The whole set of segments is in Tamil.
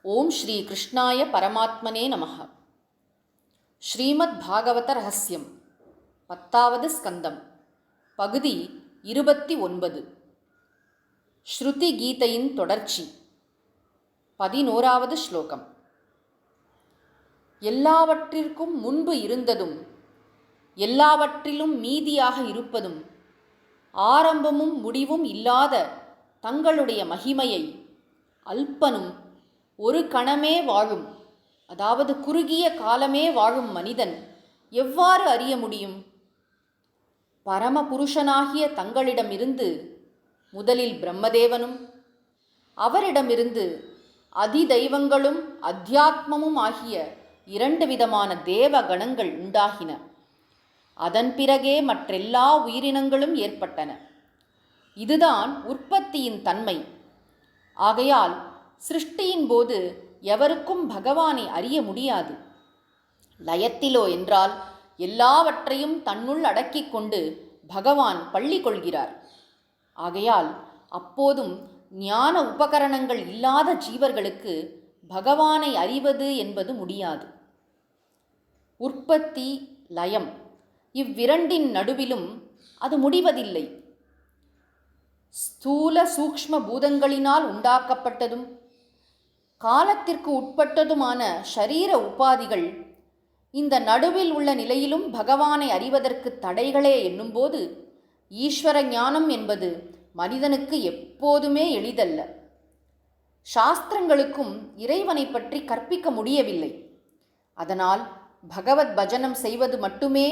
ஓம் ஸ்ரீ கிருஷ்ணாய பரமாத்மனே நமஹ. ஸ்ரீமத் பாகவத ரகசியம் 10வது ஸ்கந்தம், பகுதி 29. ஸ்ருதி கீதையின் தொடர்ச்சி. 11வது ஸ்லோகம். எல்லாவற்றிற்கும் முன்பு இருந்ததும் எல்லாவற்றிலும் மீதியாக இருப்பதும் ஆரம்பமும் முடிவும் இல்லாத தங்களுடைய மகிமையை அல்பனும் ஒரு கணமே வாழும், அதாவது குறுகிய காலமே வாழும் மனிதன் எவ்வாறு அறிய முடியும்? பரமபுருஷனாகிய தங்களிடமிருந்து முதலில் பிரம்மதேவனும் அவரிடமிருந்து அதிதெய்வங்களும் அத்தியாத்மமும் ஆகிய 2 விதமான தேவ கணங்கள் உண்டாகின. அதன் பிறகே மற்றெல்லா உயிரினங்களும் ஏற்பட்டன. இதுதான் உற்பத்தியின் தன்மை. ஆகையால் சிருஷ்டியின் போது எவருக்கும் பகவானை அறிய முடியாது. லயத்திலோ என்றால் எல்லாவற்றையும் தன்னுள் அடக்கிக் கொண்டு பகவான் பள்ளி கொள்கிறார். ஆகையால் அப்போதும் ஞான உபகரணங்கள் இல்லாத ஜீவர்களுக்கு பகவானை அறிவது என்பது முடியாது. உற்பத்தி, லயம் இவ்விரண்டின் நடுவிலும் அது முடிவதில்லை. ஸ்தூல சூக்ஷ்ம பூதங்களினால் உண்டாக்கப்பட்டதும் காலத்திற்கு உட்பட்டதுமான ஷரீர உபாதிகள் இந்த நடுவில் உள்ள நிலையிலும் பகவானை அறிவதற்கு தடைகளே என்னும்போது ஈஸ்வர ஞானம் என்பது மனிதனுக்கு எப்போதுமே எளிதல்ல. சாஸ்திரங்களுக்கும் இறைவனை பற்றி கற்பிக்க முடியவில்லை. அதனால் பகவத் பஜனம் செய்வது மட்டுமே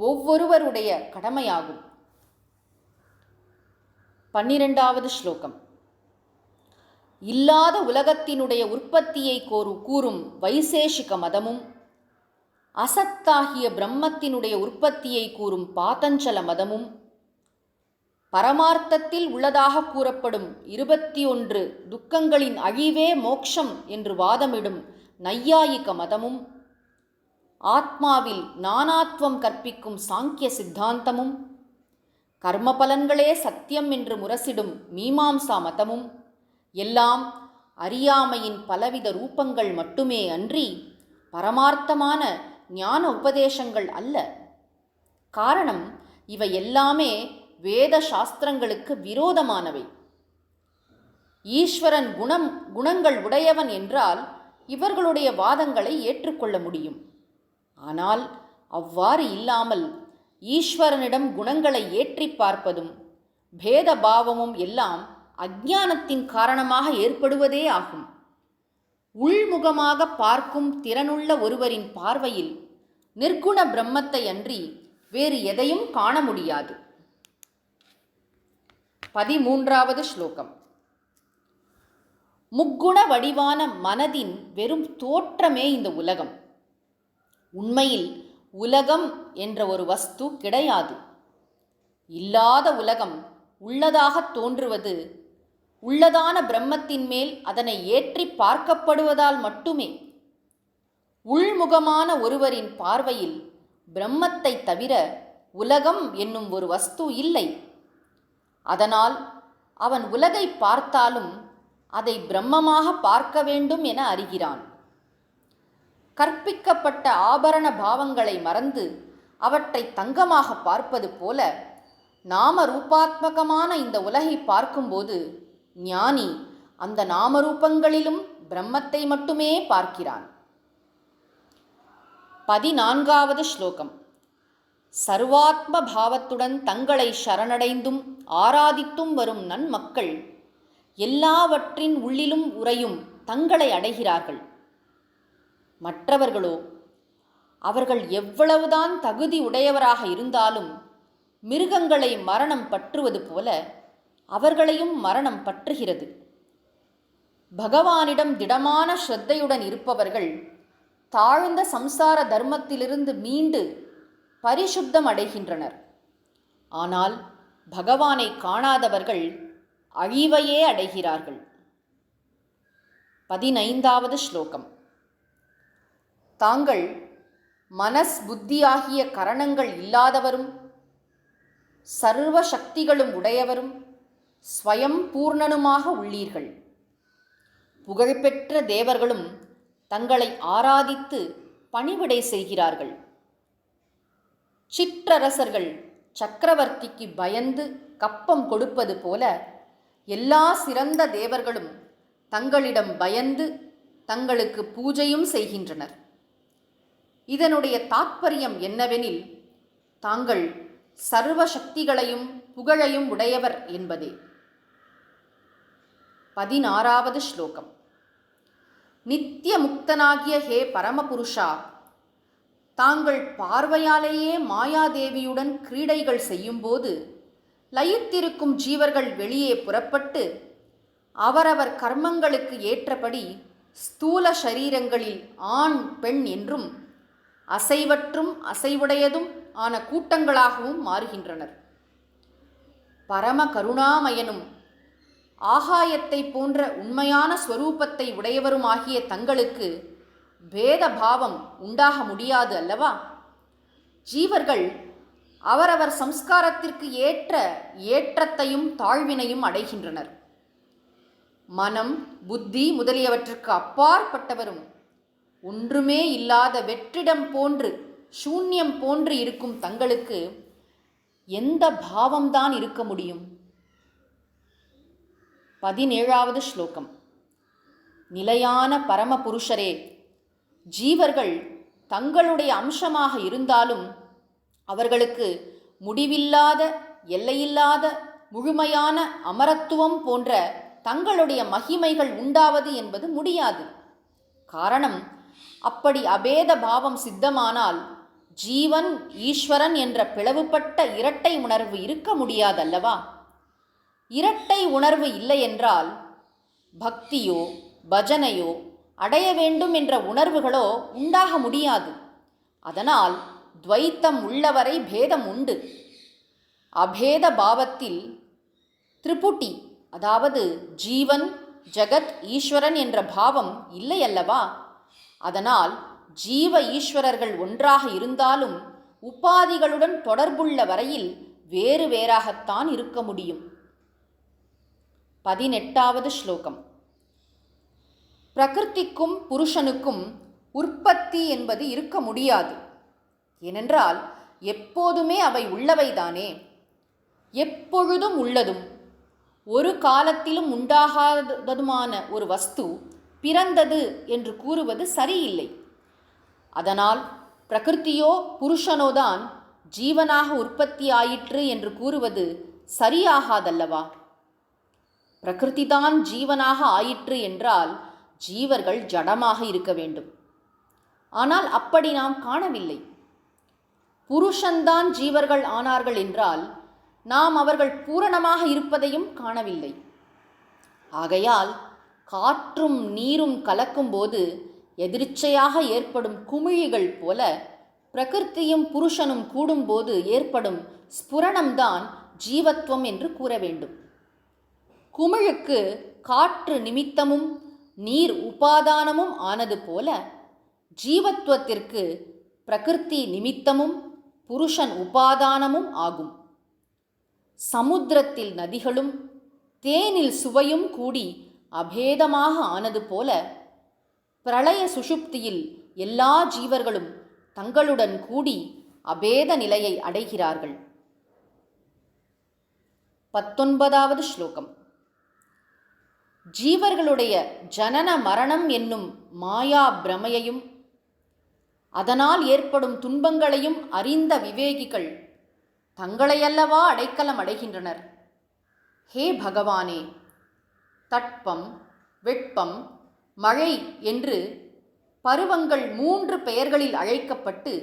ஒவ்வொருவருடைய கடமையாகும். 12வது ஸ்லோகம். இல்லாத உலகத்தினுடைய உற்பத்தியை கூறும் வைசேஷிக மதமும் அசத்தாகிய பிரம்மத்தினுடைய உற்பத்தியை கூறும் பாதஞ்சல மதமும் பரமார்த்தத்தில் உள்ளதாக கூறப்படும் 21 துக்கங்களின் அழிவே மோக்ஷம் என்று வாதமிடும் நையாயிக மதமும் ஆத்மாவில் நானாத்வம் கற்பிக்கும் சாங்கிய சித்தாந்தமும் கர்மபலன்களே சத்தியம் என்று முரசிடும் மீமாம்சா மதமும் எல்லாம் அறியாமையின் பலவித ரூபங்கள் மட்டுமே அன்றி பரமார்த்தமான ஞான உபதேசங்கள் அல்ல. காரணம், இவை எல்லாமே வேத சாஸ்திரங்களுக்கு விரோதமானவை. ஈஸ்வரன் குணங்கள் உடையவன் என்றால் இவர்களுடைய வாதங்களை ஏற்றுக்கொள்ள முடியும். ஆனால் அவ்வாறு இல்லாமல் ஈஸ்வரனிடம் குணங்களை ஏற்றி பார்ப்பதும் பேத பாவமும் எல்லாம் அஞ்ஞானத்தின் காரணமாக ஏற்படுவதே ஆகும். உள்முகமாக பார்க்கும் திறனுள்ள ஒருவரின் பார்வையில் நிர்குண பிரம்மத்தை அன்றி வேறு எதையும் காண முடியாது. 13வது ஸ்லோகம். முக்குண வடிவான மனதின் வெறும் தோற்றமே இந்த உலகம். உண்மையில் உலகம் என்ற ஒரு வஸ்து கிடையாது. இல்லாத உலகம் உள்ளதாக தோன்றுவது உள்ளதான பிரம்மத்தின் மேல் அதனை ஏற்றி பார்க்கப்படுவதால் மட்டுமே. உள்முகமான ஒருவரின் பார்வையில் பிரம்மத்தை தவிர உலகம் என்னும் ஒரு வஸ்து இல்லை. அதனால் அவன் உலகை பார்த்தாலும் அதை பிரம்மமாக பார்க்க வேண்டும் என அறிகிறான். கற்பிக்கப்பட்ட ஆபரண பாவங்களை மறந்து அவற்றை தங்கமாக பார்ப்பது போல நாம ரூபாத்மகமான இந்த உலகை பார்க்கும்போது ஞானி அந்த நாமரூபங்களிலும் பிரம்மத்தை மட்டுமே பார்க்கிறான். 14வது ஸ்லோகம். சர்வாத்ம பாவத்துடன் தங்களை சரணடைந்தும் ஆராதித்தும் வரும் நன்மக்கள் எல்லாவற்றின் உள்ளிலும் உறையும் தங்களை அடைகிறார்கள். மற்றவர்களோ அவர்கள் எவ்வளவுதான் தகுதி உடையவராக இருந்தாலும் மிருகங்களை மரணம் பற்றுவது போல அவர்களையும் மரணம் பற்றுகிறது. பகவானிடம் திடமான ஸ்ரத்தையுடன் இருப்பவர்கள் தாழ்ந்த சம்சார தர்மத்திலிருந்து மீண்டு பரிசுத்தம் அடைகின்றனர். ஆனால் பகவானை காணாதவர்கள் அழிவையே அடைகிறார்கள். 15வது ஸ்லோகம். தாங்கள் மனஸ் புத்தியாகிய கரணங்கள் இல்லாதவரும் சர்வ சக்திகளும் உடையவரும் ஸ்வயம் பூர்ணனுமாக உள்ளீர்கள். புகழ்பெற்ற தேவர்களும் தங்களை ஆராதித்து பணிவிடை செய்கிறார்கள். சிற்றரசர்கள் சக்கரவர்த்திக்கு பயந்து கப்பம் கொடுப்பது போல எல்லா சிறந்த தேவர்களும் தங்களிடம் பயந்து தங்களுக்கு பூஜையும் செய்கின்றனர். இதனுடைய தாற்பயம் என்னவெனில், தாங்கள் சர்வ சக்திகளையும் புகழையும் உடையவர் என்பதே. 16வது ஸ்லோகம். நித்திய முக்தனாகிய ஹே பரமபுருஷா, தாங்கள் பார்வையாலேயே மாயாதேவியுடன் கிரீடைகள் செய்யும்போது லயித்திருக்கும் ஜீவர்கள் வெளியே புறப்பட்டு அவரவர் கர்மங்களுக்கு ஏற்றபடி ஸ்தூல சரீரங்களில் ஆண் பெண் என்றும் அசைவற்றும் அசைவுடையதும் ஆன கூட்டங்களாகவும் மாறுகின்றனர். பரம கருணாமயனும் ஆகாயத்தை போன்ற உண்மையான ஸ்வரூபத்தை உடையவருமாகிய தங்களுக்கு பேத பாவம் உண்டாக முடியாது அல்லவா? ஜீவர்கள் அவரவர் சம்ஸ்காரத்திற்கு ஏற்ற ஏற்றத்தையும் தாழ்வினையும் அடைகின்றனர். மனம், புத்தி முதலியவற்றுக்கு அப்பாற்பட்டவரும் ஒன்றுமே இல்லாத வெற்றிடம் போன்று சூன்யம் போன்று இருக்கும் தங்களுக்கு எந்த பாவம்தான் இருக்க முடியும்? 17வது ஸ்லோகம். நிலையான பரமபுருஷரே, ஜீவர்கள் தங்களுடைய அம்சமாக இருந்தாலும் அவர்களுக்கு முடிவில்லாத எல்லையில்லாத முழுமையான அமரத்துவம் போன்ற தங்களுடைய மகிமைகள் உண்டாவது என்பது முடியாது. காரணம், அப்படி அபேத பாவம் சித்தமானால் ஜீவன் ஈஸ்வரன் என்ற பிளவுபட்ட இரட்டை உணர்வு இருக்க முடியாதல்லவா? இரட்டை உணர்வு இல்லை என்றால் பக்தியோ பஜனையோ அடைய வேண்டும் என்ற உணர்வுகளோ உண்டாக முடியாது. அதனால் துவைத்தம் உள்ளவரை பேதம் உண்டு. அபேத பாவத்தில் திரிபுட்டி, அதாவது ஜீவன் ஜகத் ஈஸ்வரன் என்ற பாவம் இல்லை அல்லவா? அதனால் ஜீவ ஈஸ்வரர்கள் ஒன்றாக இருந்தாலும் உபாதிகளுடன் தொடர்புள்ள வரையில் வேறு வேறாகத்தான் இருக்க முடியும். 18வது ஸ்லோகம். பிரகிருதிக்கும் புருஷனுக்கும் உற்பத்தி என்பது இருக்க முடியாது. ஏனென்றால் எப்போதுமே அவை உள்ளவைதானே. எப்பொழுதும் உள்ளதும் ஒரு காலத்திலும் உண்டாகாததுமான ஒரு வஸ்து பிறந்தது என்று கூறுவது சரியில்லை. அதனால் பிரகிருதியோ புருஷனோதான் ஜீவனாக உற்பத்தி ஆயிற்று என்று கூறுவது சரியாகாதல்லவா? பிரகிருதிதான் ஜீவனாக ஆயிற்று என்றால் ஜீவர்கள் ஜடமாக இருக்க வேண்டும். ஆனால் அப்படி நாம் காணவில்லை. புருஷன்தான் ஜீவர்கள் ஆனார்கள் என்றால் நாம் அவர்கள் பூரணமாக இருப்பதையும் காணவில்லை. ஆகையால் காற்றும் நீரும் கலக்கும்போது எதிர்ச்சையாக ஏற்படும் குமிழிகள் போல பிரகிருதியும் புருஷனும் கூடும்போது ஏற்படும் ஸ்புரணம்தான் ஜீவத்துவம் என்று கூற வேண்டும். குமிழுக்கு காற்று நிமித்தமும் நீர் உபாதானமும் ஆனது போல ஜீவத்துவத்திற்கு பிரகிருதி நிமித்தமும் புருஷன் உபாதானமும் ஆகும். சமுத்திரத்தில் நதிகளும் தேனில் சுவையும் கூடி அபேதமாக ஆனது போல பிரளய சுஷுப்தியில் எல்லா ஜீவர்களும் தங்களுடன் கூடி அபேத நிலையை அடைகிறார்கள். 19வது ஸ்லோகம். ஜீவர்களுடைய ஜனன மரணம் என்னும் மாயா பிரமையையும் அதனால் ஏற்படும் துன்பங்களையும் அறிந்த விவேகிகள் தங்களையல்லவா அடைக்கலம் அடைகின்றனர். ஹே பகவானே, தட்பம், வெப்பம், மழை என்று பருவங்கள் 3 பெயர்களில் அழைக்கப்பட்டு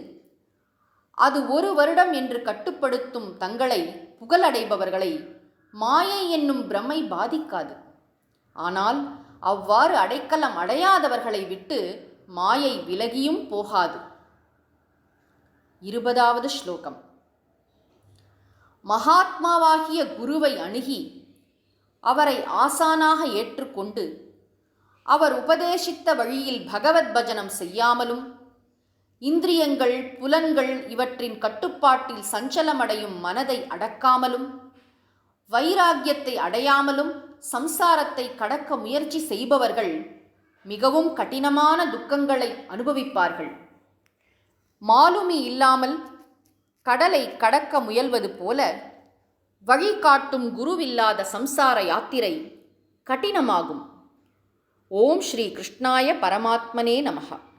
அது 1 வருடம் என்று கட்டுப்படுத்தும் தங்களை புகழடைபவர்களை மாயை என்னும் பிரமை பாதிக்காது. ஆனால் அவ்வாறு அடைக்கலம் அடையாதவர்களை விட்டு மாயை விலகியும் போகாது. 20வது ஸ்லோகம். மகாத்மாவாகிய குருவை அணுகி அவரை ஆசானாக ஏற்றுக்கொண்டு அவர் உபதேசித்த வழியில் பகவத் பஜனம் செய்யாமலும் இந்திரியங்கள் புலன்கள் இவற்றின் கட்டுப்பாட்டில் சஞ்சலமடையும் மனதை அடக்காமலும் வைராக்கியத்தை அடையாமலும் சம்சாரத்தை கடக்க முயற்சி செய்பவர்கள் மிகவும் கடினமான துக்கங்களை அனுபவிப்பார்கள். மாலுமி இல்லாமல் கடலை கடக்க முயல்வது போல வழிகாட்டும் குருவில்லாத சம்சார யாத்திரை கடினமாகும். ஓம் ஸ்ரீ கிருஷ்ணாய பரமாத்மனே நமஹ.